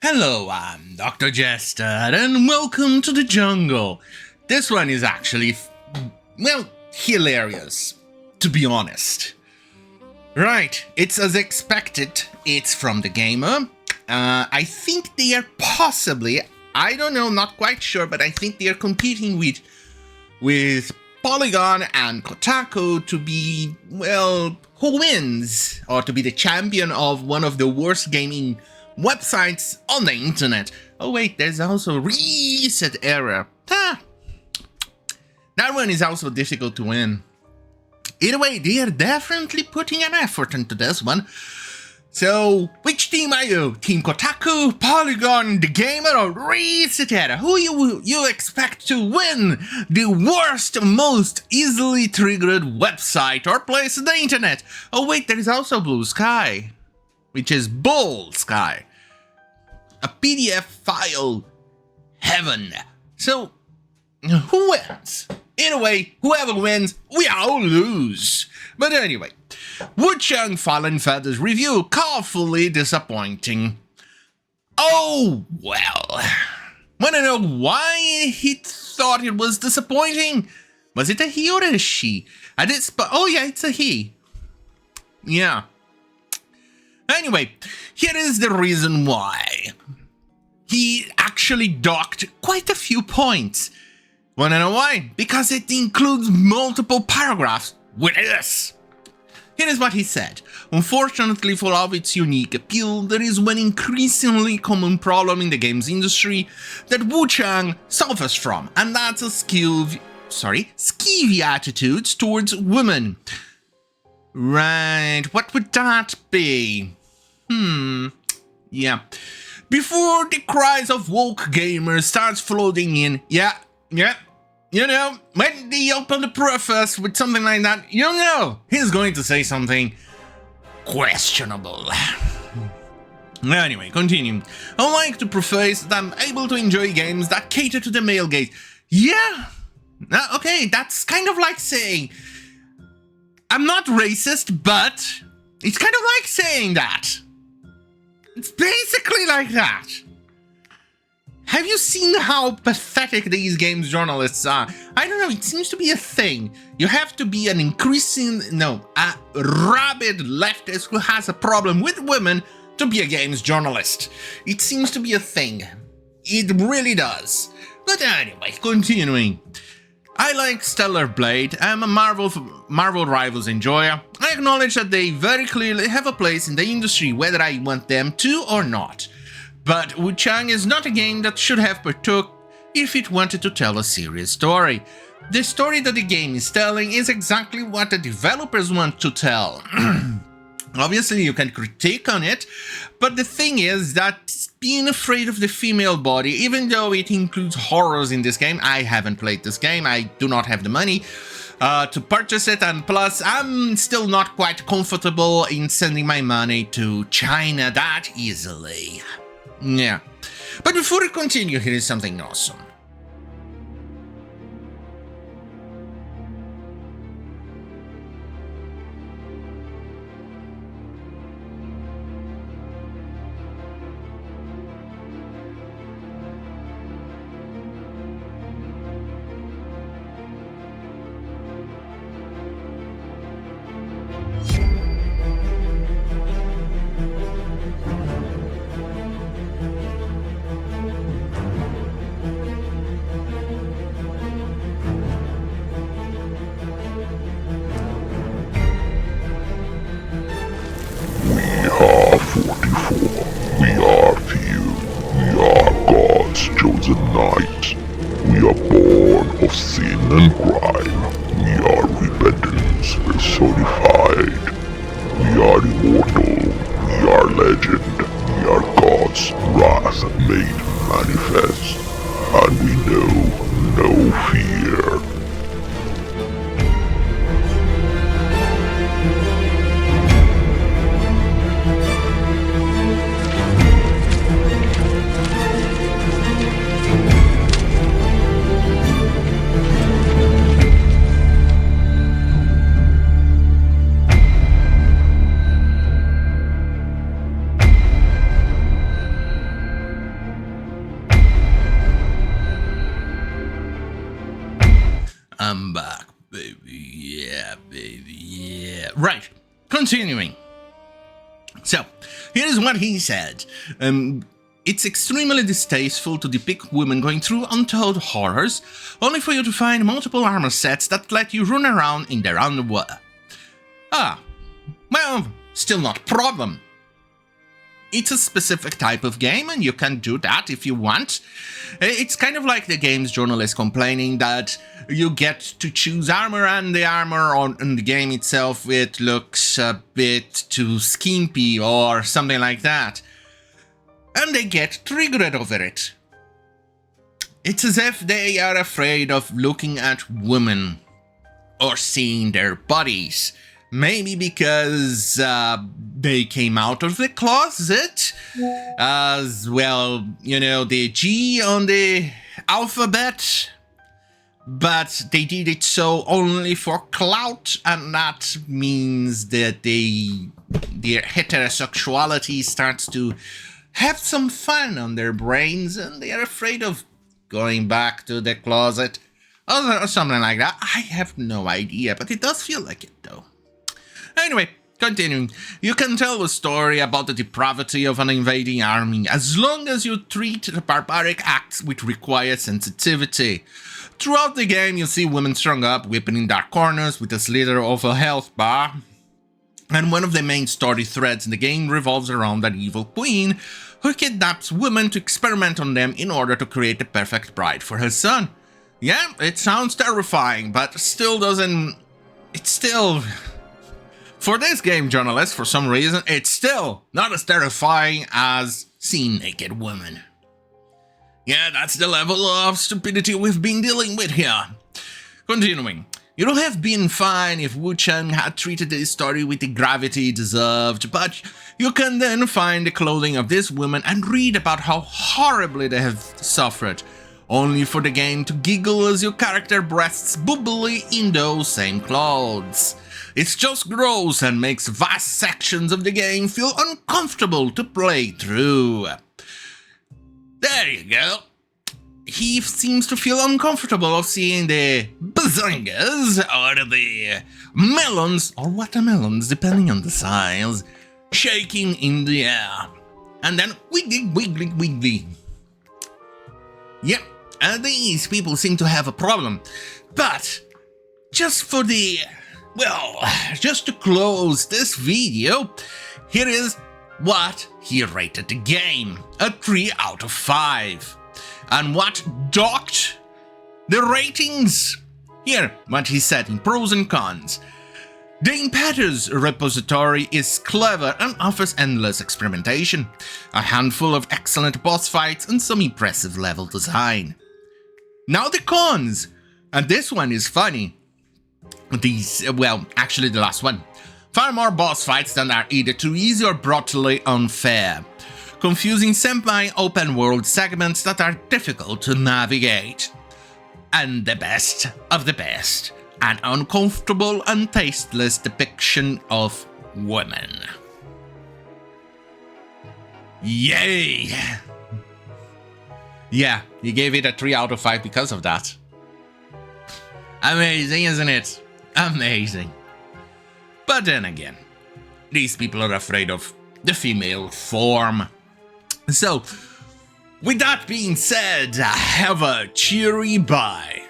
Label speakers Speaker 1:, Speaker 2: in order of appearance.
Speaker 1: Hello, I'm Dr. Jester, and welcome to the jungle. This one is actually, hilarious, to be honest. Right, it's as expected, it's from the gamer. I think they are possibly, I don't know, not quite sure, but I think they are competing with Polygon and Kotaku to be, who wins? Or to be the champion of one of the worst gaming websites on the internet. Oh wait, there's also reset error. That one is also difficult to win. Either way, they are definitely putting an effort into this one. So, which team are you? Team Kotaku, Polygon, The Gamer, or Reset Error? Who you expect to win the worst, most easily triggered website or place on the internet? Oh wait, there is also Blue Sky, which is Bull Sky. A PDF file heaven. So, who wins? Either way, whoever wins, we all lose. But anyway, Wuchang Fallen Feathers review, colorfully disappointing. Oh, well. Wanna know why he thought it was disappointing? Was it a he or a she? Oh yeah, it's a he. Yeah. Anyway, here is the reason why. He actually docked quite a few points. Wanna know why? Because it includes multiple paragraphs with this. Here is what he said. Unfortunately, for all of its unique appeal, there is one increasingly common problem in the games industry that Wuchang suffers from, and that's a skeevy attitudes towards women. Right, what would that be? Yeah. Before the cries of woke gamers starts flooding in, you know, when they open the preface with something like that, you know, he's going to say something questionable. Anyway, continuing. I like to preface that I'm able to enjoy games that cater to the male gaze. Yeah, okay, that's kind of like saying, I'm not racist, but it's kind of like saying that. It's basically like that. Have you seen how pathetic these games journalists are? I don't know, it seems to be a thing. You have to be a rabid leftist who has a problem with women to be a games journalist. It seems to be a thing. It really does. But anyway, continuing. I like Stellar Blade. I'm a Marvel Rivals enjoyer. I acknowledge that they very clearly have a place in the industry, whether I want them to or not. But Wuchang is not a game that should have partook if it wanted to tell a serious story. The story that the game is telling is exactly what the developers want to tell. Obviously, you can critique on it, but the thing is that being afraid of the female body, even though it includes horrors in this game, I haven't played this game, I do not have the money to purchase it, and plus I'm still not quite comfortable in sending my money to China that easily. Yeah. But before we continue, here is something awesome. Continuing. So, here's what he said. It's extremely distasteful to depict women going through untold horrors, only for you to find multiple armor sets that let you run around in their underwear. Ah, well, still not a problem. It's a specific type of game, and you can do that if you want. It's kind of like the game's journalist complaining that you get to choose armor, and the armor on the game itself, it looks a bit too skimpy or something like that. And they get triggered over it. It's as if they are afraid of looking at women or seeing their bodies. Maybe because they came out of the closet, as well, you know, the G on the alphabet, but they did it so only for clout, and that means that their heterosexuality starts to have some fun on their brains, and they are afraid of going back to the closet, or something like that. I have no idea, but it does feel like it, though. Anyway, continuing, you can tell a story about the depravity of an invading army as long as you treat the barbaric acts which require sensitivity. Throughout the game, you see women strung up, weeping in dark corners with a slither of a health bar. And one of the main story threads in the game revolves around an evil queen who kidnaps women to experiment on them in order to create the perfect bride for her son. Yeah, it sounds terrifying, but still doesn't... It's still... For this game journalist, for some reason, it's still not as terrifying as seeing naked women. Yeah, that's the level of stupidity we've been dealing with here. Continuing. It would have been fine if Wuchang had treated this story with the gravity it deserved, but you can then find the clothing of this woman and read about how horribly they have suffered, only for the game to giggle as your character breasts bubbly in those same clothes. It's just gross and makes vast sections of the game feel uncomfortable to play through. There you go. He seems to feel uncomfortable of seeing the bazangas or the melons or watermelons, depending on the size, shaking in the air. And then wiggly, wiggly, wiggly. Yeah, these people seem to have a problem. But just for the... Well, just to close this video, here is what he rated the game, a 3 out of 5. And what docked the ratings? Here, what he said in pros and cons. The Impetus repository is clever and offers endless experimentation, a handful of excellent boss fights and some impressive level design. Now the cons, and this one is funny. Actually the last one. Far more boss fights than are either too easy or brutally unfair. Confusing semi-open world segments that are difficult to navigate. And the best of the best, an uncomfortable and tasteless depiction of women. Yay! Yeah, he gave it a 3 out of 5 because of that. Amazing, isn't it? Amazing. But then again, these people are afraid of the female form. So, with that being said, have a cheery bye.